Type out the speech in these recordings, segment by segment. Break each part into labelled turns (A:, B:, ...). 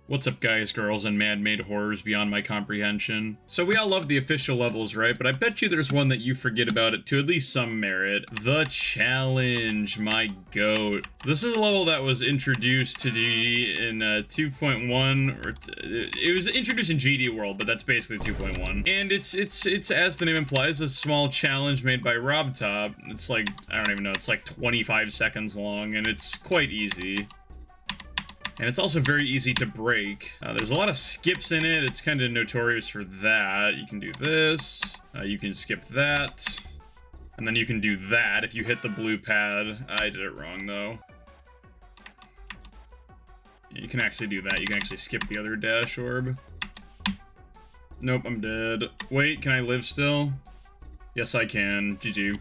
A: What's up, guys, girls, and man-made horrors beyond my comprehension? So we all love the official levels, right? But I bet you there's one that you forget about it to at least some merit. The Challenge, my goat. This is a level that was introduced to GD in 2.1, or it was introduced in GD World, but that's basically 2.1. And it's as the name implies, a small challenge made by RobTop. It's like, I don't even know, it's like 25 seconds long, and it's quite easy. And it's also very easy to break. There's a lot of skips in it. It's kind of notorious for that. You can do this. You can skip that. And then you can do that if you hit the blue pad. I did it wrong, though. You can actually do that. You can actually skip the other dash orb. Nope, I'm dead. Wait, can I live still? Yes, I can. GG.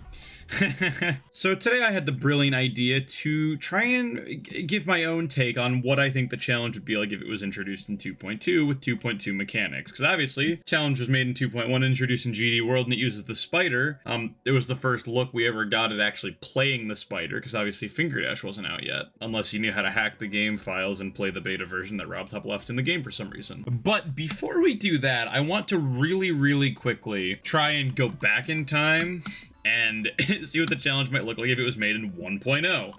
A: So today I had the brilliant idea to try and give my own take on what I think the challenge would be like if it was introduced in 2.2 with 2.2 mechanics. Because obviously, challenge was made in 2.1, introduced in GD World, and it uses the spider. It was the first look we ever got at actually playing the spider, because obviously Finger Dash wasn't out yet. Unless you knew how to hack the game files and play the beta version that RobTop left in the game for some reason. But before we do that, I want to really quickly try and go back in time and see what the challenge might look like if it was made in 1.0.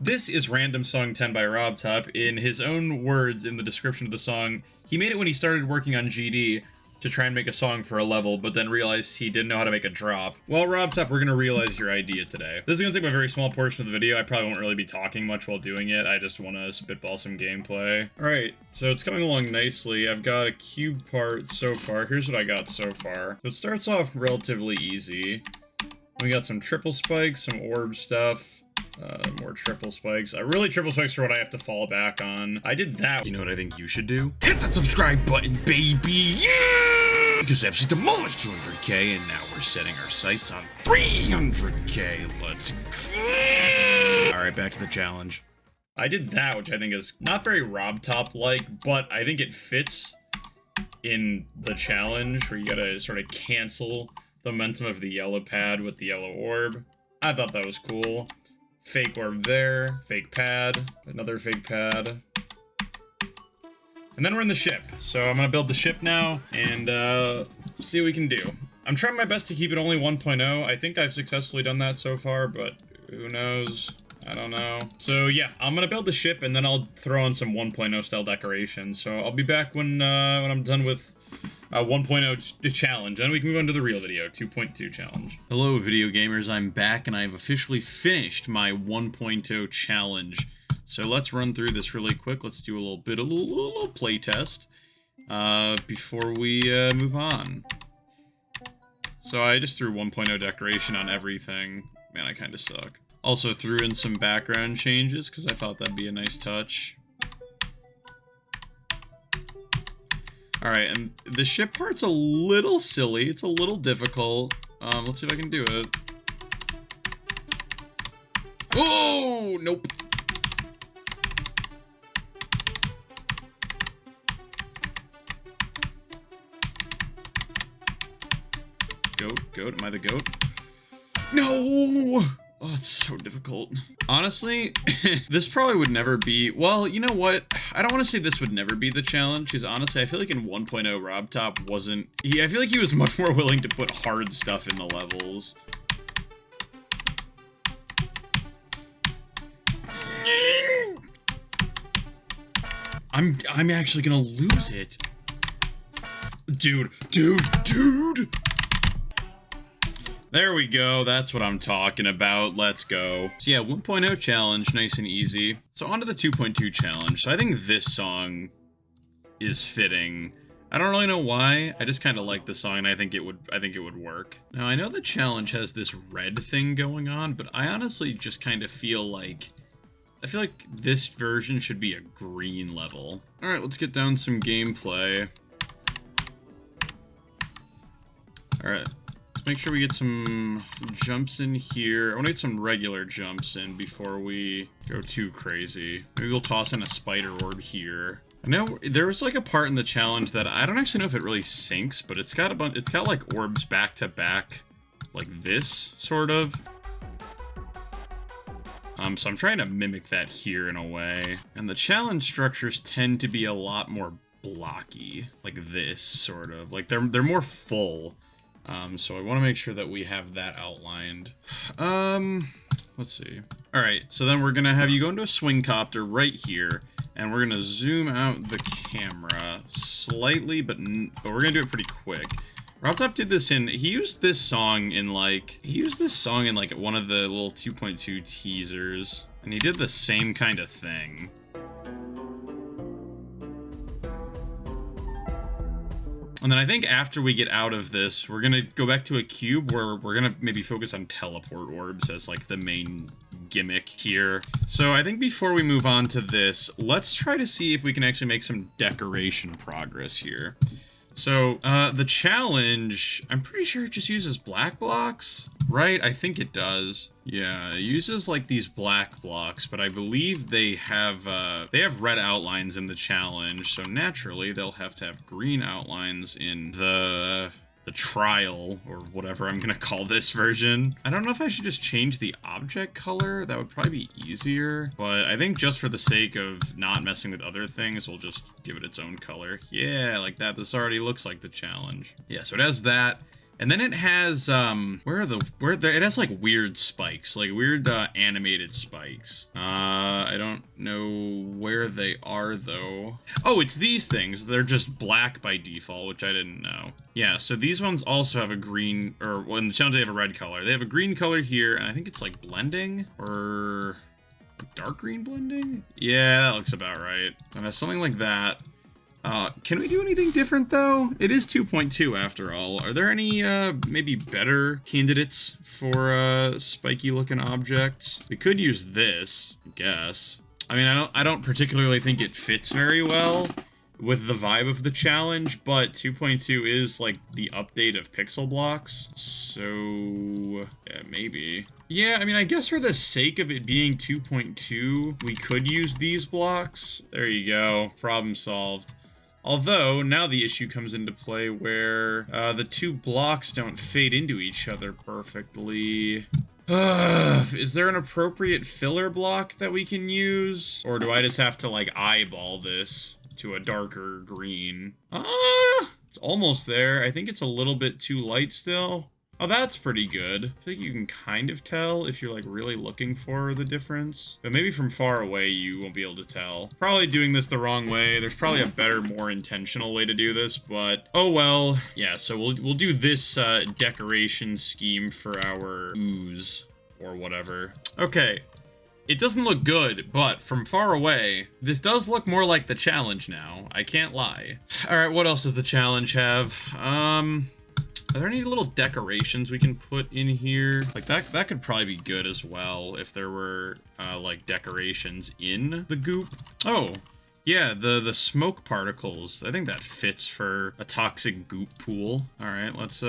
A: This is Random Song 10 by RobTop. In his own words in the description of the song, he made it when he started working on GD to try and make a song for a level, but then realized he didn't know how to make a drop. Well, RobTop, we're gonna realize your idea today. This is gonna take a very small portion of the video. I probably won't really be talking much while doing it. I just want to spitball some gameplay. Alright, so it's coming along nicely. I've got a cube part so far. Here's what I got so far. So it starts off relatively easy. We got some triple spikes, some orb stuff, more triple spikes. Really, triple spikes are what I have to fall back on. I did that. You know what I think you should do? Hit that subscribe button, baby! Yeah! Because FC demolished 200k, and now we're setting our sights on 300k. Let's go! Alright, back to the challenge. I did that, which I think is not very RobTop-like, but I think it fits in the challenge, where you gotta sort of cancel the momentum of the yellow pad with the yellow orb. I thought that was cool. Fake orb there, fake pad, another fake pad. And then we're in the ship. So I'm gonna build the ship now and see what we can do. I'm trying my best to keep it only 1.0. I think I've successfully done that so far, but who knows? I don't know. So yeah, I'm gonna build the ship and then I'll throw in some 1.0 style decorations. So I'll be back when I'm done with 1.0 challenge, and we can move on to the real video, 2.2 challenge. Hello, video gamers, I'm back, and I've officially finished my 1.0 challenge. So let's run through this really quick. Let's do a little play test before we move on. So I just threw 1.0 decoration on everything. Man, I kind of suck. Also threw in some background changes because I thought that'd be a nice touch. Alright, and the ship part's a little silly. It's a little difficult. Let's see if I can do it. Oh, nope. Goat, am I the goat? No! Oh, it's so difficult. Honestly, this probably would never be... Well, you know what? I don't want to say this would never be the challenge, because honestly, I feel like in 1.0, RobTop wasn't... I feel like he was much more willing to put hard stuff in the levels. I'm actually gonna lose it. Dude. There we go, that's what I'm talking about, let's go. So yeah, 1.0 challenge, nice and easy. So on to the 2.2 challenge. So I think this song is fitting. I don't really know why, I just kind of like the song and I think it would work. Now I know the challenge has this red thing going on, but I honestly just kind of feel like this version should be a green level. Alright, let's get down some gameplay. Alright. Let's make sure we get some jumps in here. I want to get some regular jumps in before we go too crazy. Maybe we'll toss in a spider orb here. I know there was like a part in the challenge that I don't actually know if it really syncs, but it's got like orbs back to back, like this sort of. So I'm trying to mimic that here in a way. And the challenge structures tend to be a lot more blocky, like this, sort of. Like, they're more full. So I want to make sure that we have that outlined. Let's see. All right, so then we're gonna have you go into a swing copter right here, and we're gonna zoom out the camera slightly, but we're gonna do it pretty quick. RobTop did this he used this song in like one of the little 2.2 teasers, and he did the same kind of thing. And then I think after we get out of this, we're gonna go back to a cube where we're gonna maybe focus on teleport orbs as like the main gimmick here. So I think before we move on to this, let's try to see if we can actually make some decoration progress here. So, the challenge, I'm pretty sure it just uses black blocks, right? I think it does. Yeah, it uses, like, these black blocks, but I believe they have red outlines in the challenge, so naturally they'll have to have green outlines in the trial, or whatever I'm gonna call this version. I don't know if I should just change the object color. That would probably be easier, but I think just for the sake of not messing with other things, we'll just give it its own color. Yeah, like that. This already looks like the challenge. Yeah, so it has that. And then it has, it has like weird spikes, like weird animated spikes. I don't know where they are though. Oh, it's these things. They're just black by default, which I didn't know. Yeah, so these ones also have a green, or well, in the challenge they have a red color. They have a green color here, and I think it's like blending, or dark green blending? Yeah, that looks about right. And has something like that. Can we do anything different, though? It is 2.2 after all. Are there any, maybe better candidates for, spiky-looking objects? We could use this, I guess. I mean, I don't particularly think it fits very well with the vibe of the challenge, but 2.2 is, like, the update of pixel blocks, so yeah, maybe. Yeah, I mean, I guess for the sake of it being 2.2, we could use these blocks. There you go. Problem solved. Although, now the issue comes into play where the two blocks don't fade into each other perfectly. Is there an appropriate filler block that we can use? Or do I just have to, like, eyeball this to a darker green? It's almost there. I think it's a little bit too light still. Oh, that's pretty good. I think you can kind of tell if you're, like, really looking for the difference. But maybe from far away, you won't be able to tell. Probably doing this the wrong way. There's probably a better, more intentional way to do this, but oh well. Yeah, so we'll do this decoration scheme for our ooze, or whatever. Okay. It doesn't look good, but from far away, this does look more like the challenge now. I can't lie. Alright, what else does the challenge have? Are there any little decorations we can put in here? Like, that could probably be good as well if there were, like, decorations in the goop. Oh, yeah, the smoke particles. I think that fits for a toxic goop pool. All right, let's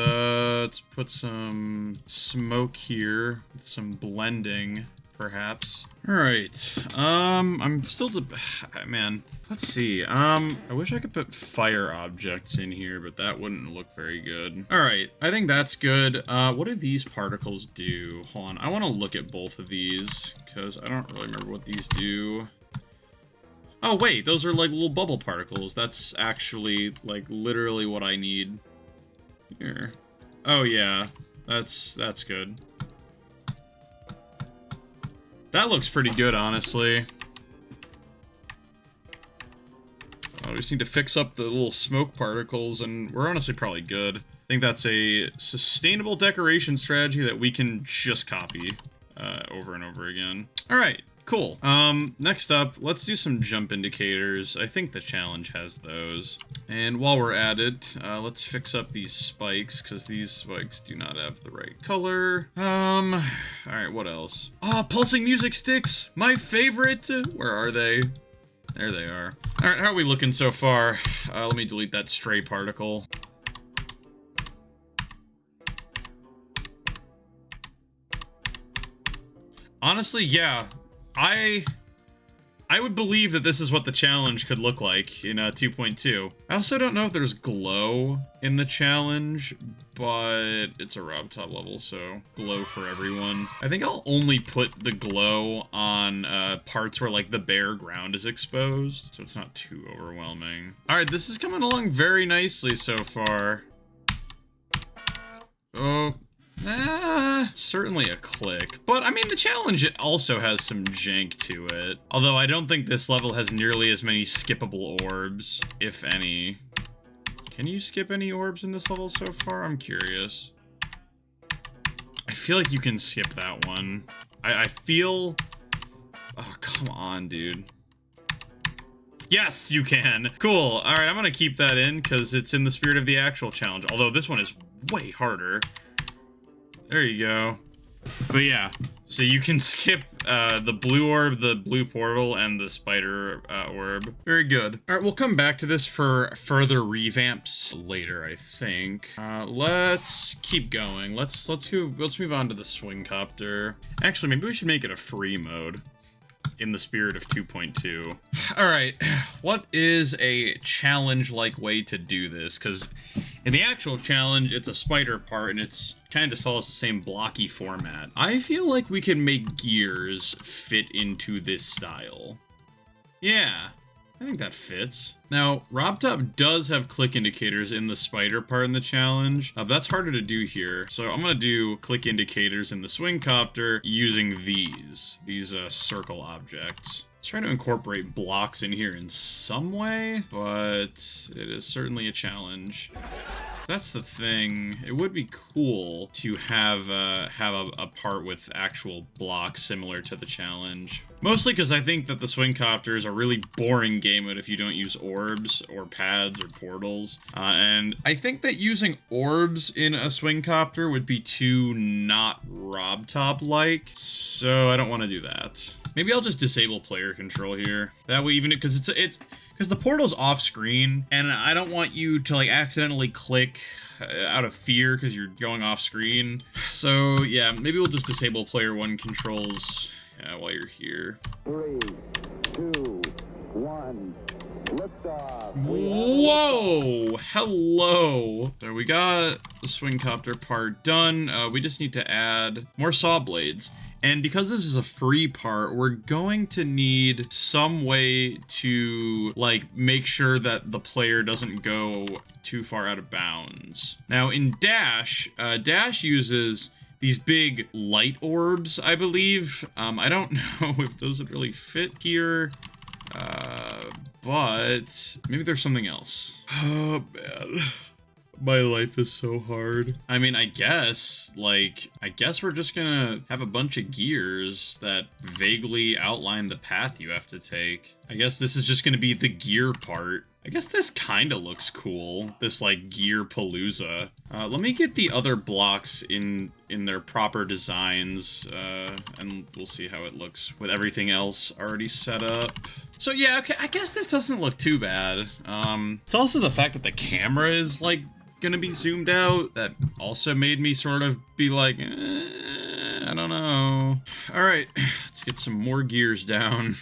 A: put some smoke here, with some blending, perhaps. All right, I'm still, man. Let's see, I wish I could put fire objects in here, but that wouldn't look very good. All right, I think that's good. What do these particles do? Hold on, I want to look at both of these, because I don't really remember what these do. Oh, wait, those are like little bubble particles. That's actually, like, literally what I need. Here. Oh, yeah, that's good. That looks pretty good, honestly. We just need to fix up the little smoke particles, and we're honestly probably good. I think that's a sustainable decoration strategy that we can just copy over and over again. All right, cool. Next up, let's do some jump indicators. I think the challenge has those. And while we're at it, let's fix up these spikes, because these spikes do not have the right color. All right, what else? Oh, pulsing music sticks, my favorite. Where are they? There they are. Alright, how are we looking so far? Let me delete that stray particle. Honestly, yeah. I I would believe that this is what the challenge could look like in 2.2. I also don't know if there's glow in the challenge, but it's a Rob Top level, so glow for everyone. I think I'll only put the glow on parts where like the bare ground is exposed, so it's not too overwhelming. All right, this is coming along very nicely so far. Oh. Certainly a click. But, I mean, the challenge also has some jank to it. Although I don't think this level has nearly as many skippable orbs, if any. Can you skip any orbs in this level so far? I'm curious. I feel like you can skip that one. I feel... Oh, come on, dude. Yes, you can. Cool. Alright, I'm gonna keep that in, because it's in the spirit of the actual challenge. Although this one is way harder. There you go. But yeah, so you can skip the blue orb, the blue portal, and the spider orb. Very good. All right, we'll come back to this for further revamps later, I think. Let's keep going. Let's move on to the swing copter. Actually, maybe we should make it a free mode in the spirit of 2.2. All right, what is a challenge-like way to do this? Because in the actual challenge, it's a spider part, and it's kind of just follows the same blocky format. I feel like we can make gears fit into this style. Yeah, I think that fits. Now, RobTop does have click indicators in the spider part in the challenge. That's harder to do here. So I'm gonna do click indicators in the swing copter using these circle objects. Let's try to incorporate blocks in here in some way, but it is certainly a challenge. That's the thing. It would be cool to have a part with actual blocks similar to the challenge. Mostly because I think that the swing copter is a really boring game mode if you don't use orbs or pads or portals. And I think that using orbs in a swing copter would be too not RobTop-like, so I don't want to do that. Maybe I'll just disable player control here. That way, even because because the portal's off screen, and I don't want you to like accidentally click out of fear because you're going off screen. So yeah, maybe we'll just disable player 1 controls while you're here.
B: 3, 2, 1. Liftoff.
A: Whoa! Hello! So we got the swing copter part done. We just need to add more saw blades. And because this is a free part, we're going to need some way to, like, make sure that the player doesn't go too far out of bounds. Now, in Dash, Dash uses these big light orbs, I believe. I don't know if those would really fit here, but maybe there's something else. Oh, man. My life is so hard. I mean, I guess we're just gonna have a bunch of gears that vaguely outline the path you have to take. I guess this is just gonna be the gear part. I guess this kind of looks cool, this like gear palooza. Let me get the other blocks in their proper designs, and we'll see how it looks with everything else already set up. So yeah, okay, I guess this doesn't look too bad. It's also the fact that the camera is like gonna be zoomed out that also made me sort of be like, I don't know. All right, let's get some more gears down.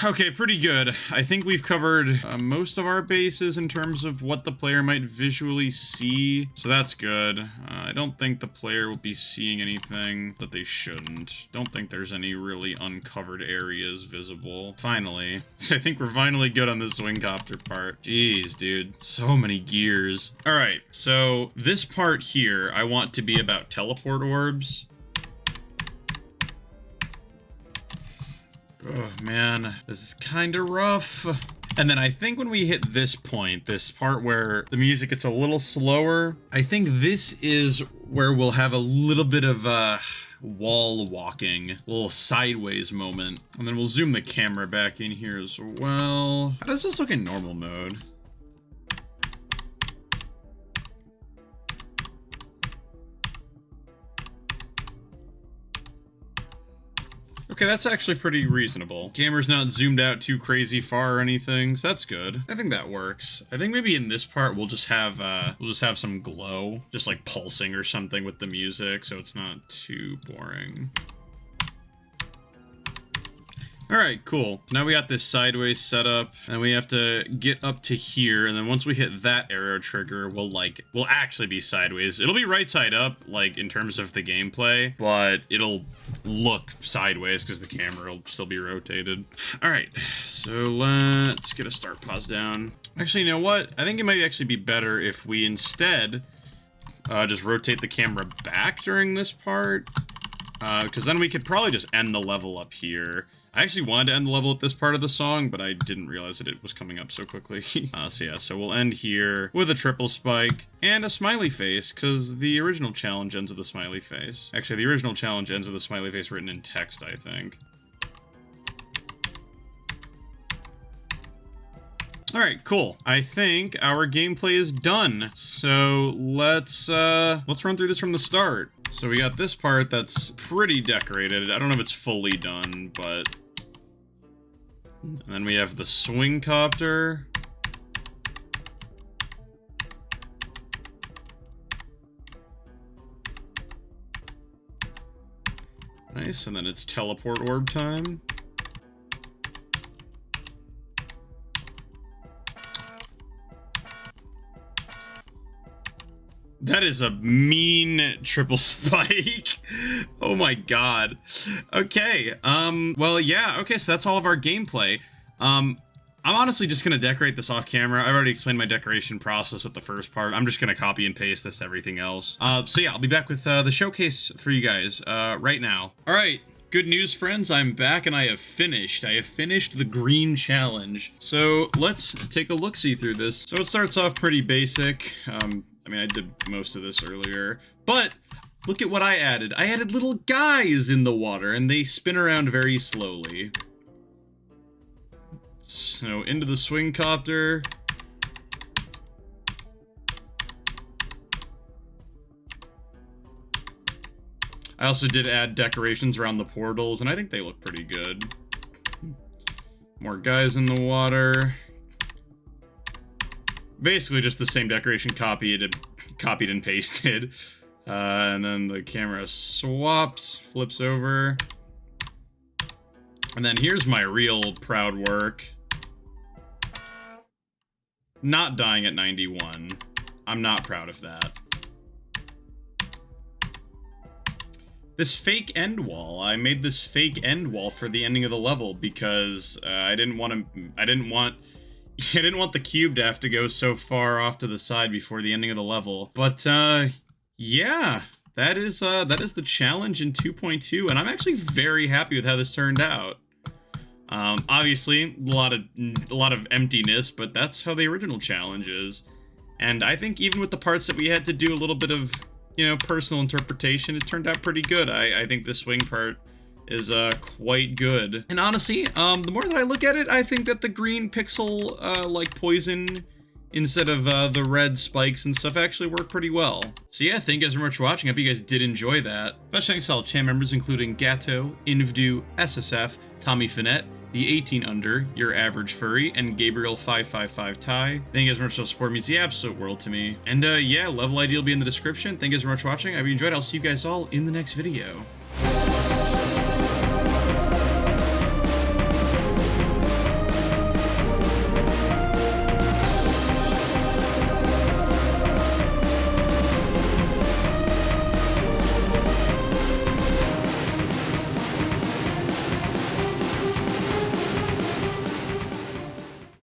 A: Okay, pretty good. I think we've covered most of our bases in terms of what the player might visually see, so that's good. I don't think the player will be seeing anything that they shouldn't. Don't think there's any really uncovered areas visible. Finally. I think we're finally good on the swing copter part. Jeez, dude. So many gears. Alright, so this part here, I want to be about teleport orbs. Oh man, this is kind of rough. And then I think when we hit this point, this part where the music gets a little slower, I think this is where we'll have a little bit of wall walking, a little sideways moment. And then we'll zoom the camera back in here as well. How does this look in normal mode? Okay, that's actually pretty reasonable. Camera's not zoomed out too crazy far or anything, so that's good. I think that works. I think maybe in this part we'll just have some glow, just like pulsing or something with the music, so it's not too boring. All right, cool. Now we got this sideways setup, and we have to get up to here, and then once we hit that arrow trigger, we'll actually be sideways. It'll be right side up, like, in terms of the gameplay, but it'll look sideways because the camera will still be rotated. All right, so let's get a start pause down. Actually, you know what? I think it might actually be better if we instead just rotate the camera back during this part, because then we could probably just end the level up here. I actually wanted to end the level at this part of the song, but I didn't realize that it was coming up so quickly. So we'll end here with a triple spike and a smiley face, because the original challenge ends with a smiley face. Actually, the original challenge ends with a smiley face written in text, I think. All right, cool. I think our gameplay is done. So let's run through this from the start. So we got this part that's pretty decorated. I don't know if it's fully done, but... And then we have the swing copter. Nice, and then it's teleport orb time. That is a mean triple spike. Oh my god. Okay, well, yeah, okay, so that's all of our gameplay. I'm honestly just gonna decorate this off camera. I've already explained my decoration process with the first part. I'm just gonna copy and paste this to everything else. So yeah, I'll be back with the showcase for you guys right now. All right. Good news, friends, I'm back and I have finished. I have finished the green challenge. So let's take a look-see through this. So it starts off pretty basic. I mean, I did most of this earlier, but look at what I added. I added little guys in the water, and they spin around very slowly. So, into the swing copter. I also did add decorations around the portals, and I think they look pretty good. More guys in the water. Basically just the same decoration copied and pasted. And then the camera swaps, flips over. And then here's my real proud work. Not dying at 91. I'm not proud of that. This fake end wall. I made this fake end wall for the ending of the level because I didn't want the cube to have to go so far off to the side before the ending of the level. But yeah, that is the challenge in 2.2, and I'm actually very happy with how this turned out. Obviously, a lot of emptiness, but that's how the original challenge is. And I think even with the parts that we had to do a little bit of, you know, personal interpretation, it turned out pretty good. I think the swing part is quite good. And honestly, the more that I look at it, I think that the green pixel like poison instead of the red spikes and stuff actually work pretty well. So yeah, thank you guys very much for watching. I hope you guys did enjoy that. Special thanks to all channel members including Gatto, Invdu, SSF, Tommy Finette, the 18 Under, Your Average Furry, and Gabriel555 Ty. Thank you guys very much for the support. It means the absolute world to me. And yeah, level ID will be in the description. Thank you guys very much for watching. I hope you enjoyed. I'll see you guys all in the next video.